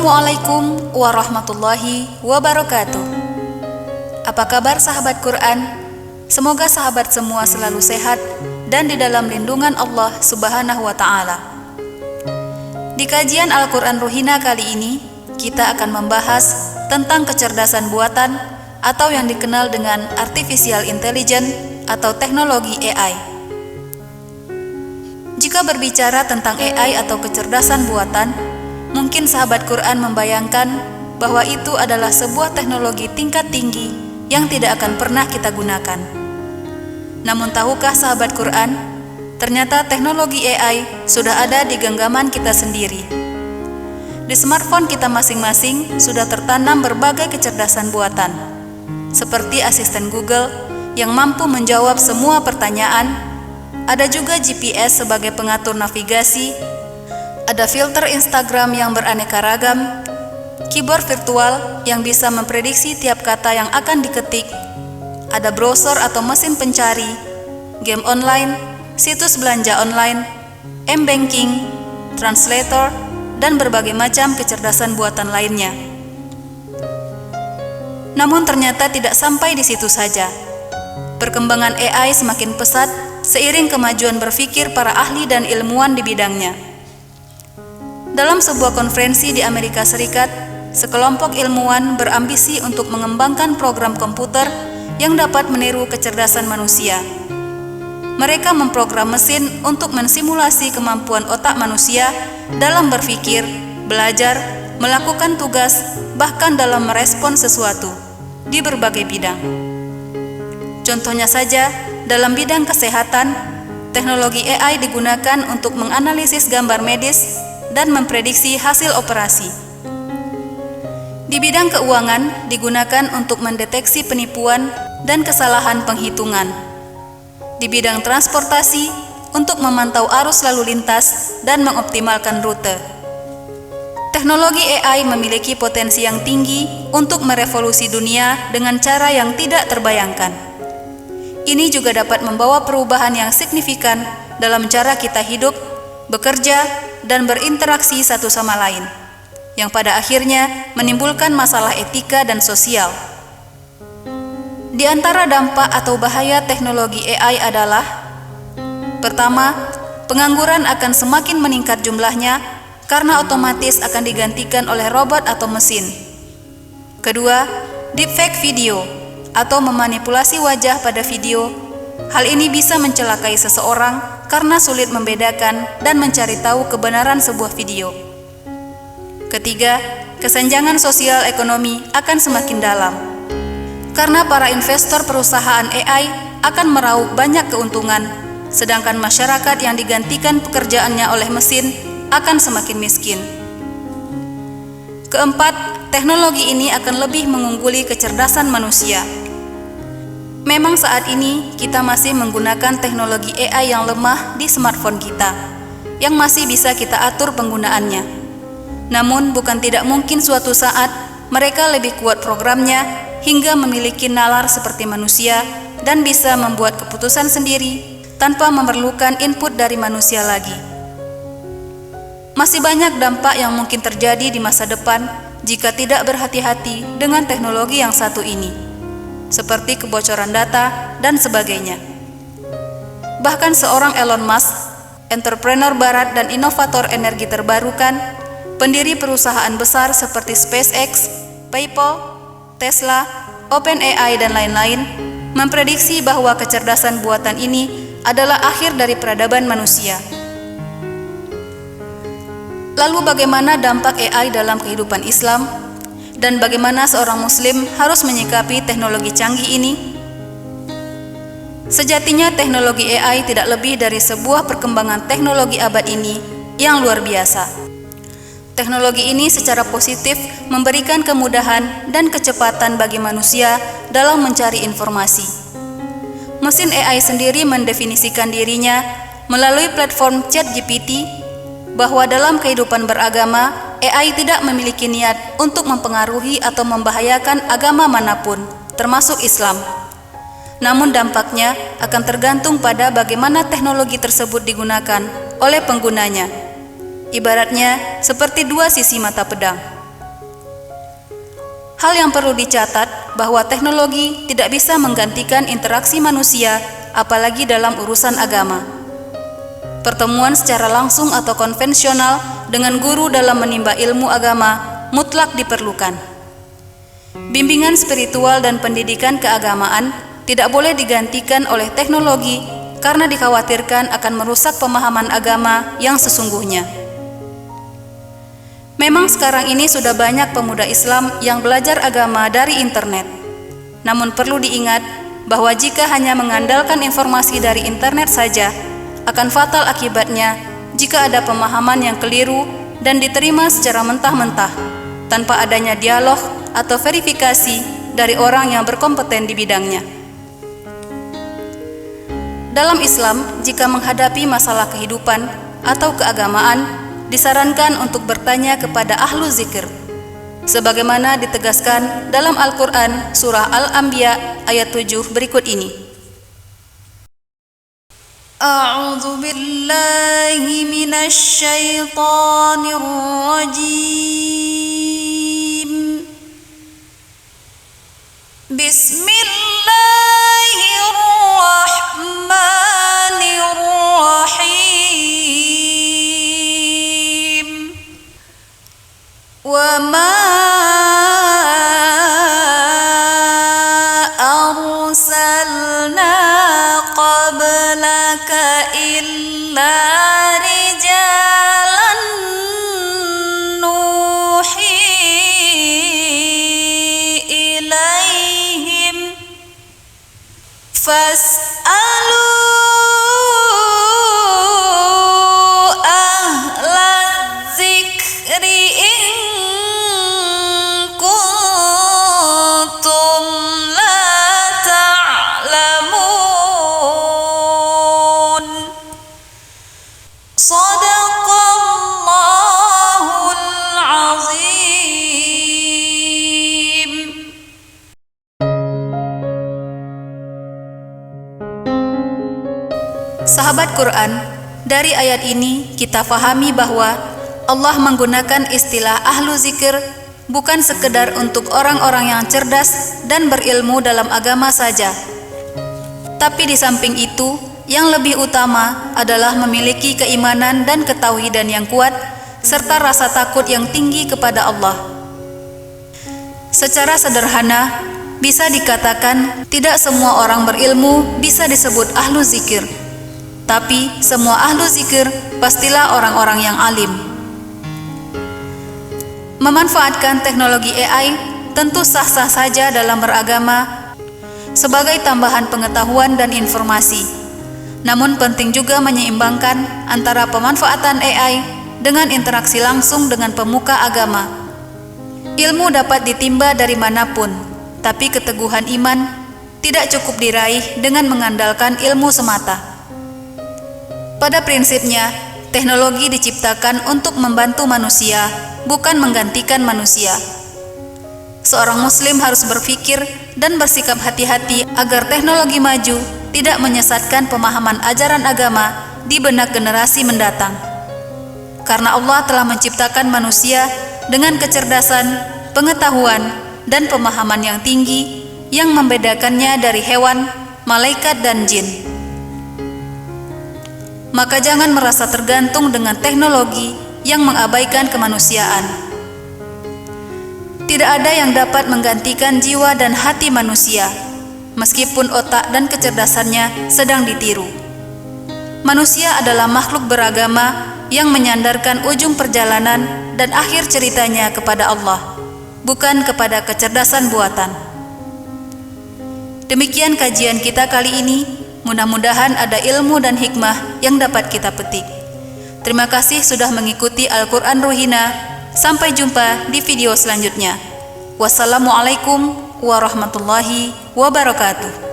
Assalamualaikum warahmatullahi wabarakatuh. Apa kabar sahabat Quran? Semoga sahabat semua selalu sehat dan di dalam lindungan Allah Subhanahu wa Ta'ala. Di kajian Al-Quran Ruhina kali ini, kita akan membahas tentang kecerdasan buatan atau yang dikenal dengan Artificial Intelligence atau teknologi AI. Jika berbicara tentang AI atau kecerdasan buatan, mungkin sahabat Quran membayangkan bahwa itu adalah sebuah teknologi tingkat tinggi yang tidak akan pernah kita gunakan. Namun tahukah sahabat Quran, ternyata teknologi AI sudah ada di genggaman kita sendiri. Di smartphone kita masing-masing sudah tertanam berbagai kecerdasan buatan, seperti asisten Google yang mampu menjawab semua pertanyaan. Ada juga GPS sebagai pengatur navigasi. Ada filter Instagram yang beraneka ragam, keyboard virtual yang bisa memprediksi tiap kata yang akan diketik, ada browser atau mesin pencari, game online, situs belanja online, m-banking, translator, dan berbagai macam kecerdasan buatan lainnya. Namun ternyata tidak sampai di situ saja. Perkembangan AI semakin pesat seiring kemajuan berpikir para ahli dan ilmuwan di bidangnya. Dalam sebuah konferensi di Amerika Serikat, sekelompok ilmuwan berambisi untuk mengembangkan program komputer yang dapat meniru kecerdasan manusia. Mereka memprogram mesin untuk mensimulasi kemampuan otak manusia dalam berpikir, belajar, melakukan tugas, bahkan dalam merespons sesuatu di berbagai bidang. Contohnya saja, dalam bidang kesehatan, teknologi AI digunakan untuk menganalisis gambar medis dan memprediksi hasil operasi. Di bidang keuangan digunakan untuk mendeteksi penipuan dan kesalahan penghitungan. Di bidang transportasi untuk memantau arus lalu lintas dan mengoptimalkan rute. Teknologi AI memiliki potensi yang tinggi untuk merevolusi dunia dengan cara yang tidak terbayangkan. Ini juga dapat membawa perubahan yang signifikan dalam cara kita hidup, bekerja, dan berinteraksi satu sama lain, yang pada akhirnya menimbulkan masalah etika dan sosial. Di antara dampak atau bahaya teknologi AI adalah: pertama, pengangguran akan semakin meningkat jumlahnya karena otomatis akan digantikan oleh robot atau mesin. Kedua, deepfake video atau memanipulasi wajah pada video. Hal ini bisa mencelakai seseorang karena sulit membedakan dan mencari tahu kebenaran sebuah video. Ketiga, kesenjangan sosial ekonomi akan semakin dalam. Karena para investor perusahaan AI akan meraup banyak keuntungan, sedangkan masyarakat yang digantikan pekerjaannya oleh mesin akan semakin miskin. Keempat, teknologi ini akan lebih mengungguli kecerdasan manusia. Memang saat ini kita masih menggunakan teknologi AI yang lemah di smartphone kita, yang masih bisa kita atur penggunaannya. Namun bukan tidak mungkin suatu saat mereka lebih kuat programnya hingga memiliki nalar seperti manusia dan bisa membuat keputusan sendiri tanpa memerlukan input dari manusia lagi. Masih banyak dampak yang mungkin terjadi di masa depan jika tidak berhati-hati dengan teknologi yang satu ini, seperti kebocoran data dan sebagainya. Bahkan seorang Elon Musk, entrepreneur barat dan inovator energi terbarukan, pendiri perusahaan besar seperti SpaceX, PayPal, Tesla, OpenAI dan lain-lain, memprediksi bahwa kecerdasan buatan ini adalah akhir dari peradaban manusia. Lalu bagaimana dampak AI dalam kehidupan Islam? Dan bagaimana seorang muslim harus menyikapi teknologi canggih ini? Sejatinya teknologi AI tidak lebih dari sebuah perkembangan teknologi abad ini yang luar biasa. Teknologi ini secara positif memberikan kemudahan dan kecepatan bagi manusia dalam mencari informasi. Mesin AI sendiri mendefinisikan dirinya melalui platform ChatGPT bahwa dalam kehidupan beragama, AI tidak memiliki niat untuk mempengaruhi atau membahayakan agama manapun, termasuk Islam. Namun dampaknya akan tergantung pada bagaimana teknologi tersebut digunakan oleh penggunanya. Ibaratnya seperti dua sisi mata pedang. Hal yang perlu dicatat bahwa teknologi tidak bisa menggantikan interaksi manusia, apalagi dalam urusan agama. Pertemuan secara langsung atau konvensional dengan guru dalam menimba ilmu agama mutlak diperlukan. Bimbingan spiritual dan pendidikan keagamaan tidak boleh digantikan oleh teknologi karena dikhawatirkan akan merusak pemahaman agama yang sesungguhnya. Memang sekarang ini sudah banyak pemuda Islam yang belajar agama dari internet. Namun perlu diingat bahwa jika hanya mengandalkan informasi dari internet saja, akan fatal akibatnya jika ada pemahaman yang keliru dan diterima secara mentah-mentah, tanpa adanya dialog atau verifikasi dari orang yang berkompeten di bidangnya. Dalam Islam, jika menghadapi masalah kehidupan atau keagamaan, disarankan untuk bertanya kepada ahlu zikir, sebagaimana ditegaskan dalam Al-Quran surah Al-Anbiya ayat 7 berikut ini. A'udzu billahi minasy syaithanir rajim. Bismillahirrahmanirrahim. Wa ma arsalna qablaka illa rijalan nuhi ilaihim fas'alu ahla dzikri in kuntum la ta'lamun. Shadaqallahul azim. Sahabat Quran, dari ayat ini kita fahami bahwa Allah menggunakan istilah ahlu zikir bukan sekedar untuk orang-orang yang cerdas dan berilmu dalam agama saja. Tapi di samping itu, yang lebih utama adalah memiliki keimanan dan ketauhidan yang kuat, serta rasa takut yang tinggi kepada Allah. Secara sederhana, bisa dikatakan tidak semua orang berilmu bisa disebut ahlu zikir. Tapi semua ahlu zikir pastilah orang-orang yang alim. Memanfaatkan teknologi AI tentu sah-sah saja dalam beragama sebagai tambahan pengetahuan dan informasi. Namun penting juga menyeimbangkan antara pemanfaatan AI dengan interaksi langsung dengan pemuka agama. Ilmu dapat ditimba dari manapun, tapi keteguhan iman tidak cukup diraih dengan mengandalkan ilmu semata. Pada prinsipnya, teknologi diciptakan untuk membantu manusia, bukan menggantikan manusia. Seorang muslim harus berpikir dan bersikap hati-hati agar teknologi maju tidak menyesatkan pemahaman ajaran agama di benak generasi mendatang. Karena Allah telah menciptakan manusia dengan kecerdasan, pengetahuan, dan pemahaman yang tinggi yang membedakannya dari hewan, malaikat, dan jin. Maka jangan merasa tergantung dengan teknologi yang mengabaikan kemanusiaan. Tidak ada yang dapat menggantikan jiwa dan hati manusia, meskipun otak dan kecerdasannya sedang ditiru. Manusia adalah makhluk beragama yang menyandarkan ujung perjalanan dan akhir ceritanya kepada Allah, bukan kepada kecerdasan buatan. Demikian kajian kita kali ini. Mudah-mudahan ada ilmu dan hikmah yang dapat kita petik. Terima kasih sudah mengikuti Al-Quran Rohina. Sampai jumpa di video selanjutnya. Wassalamualaikum warahmatullahi wabarakatuh.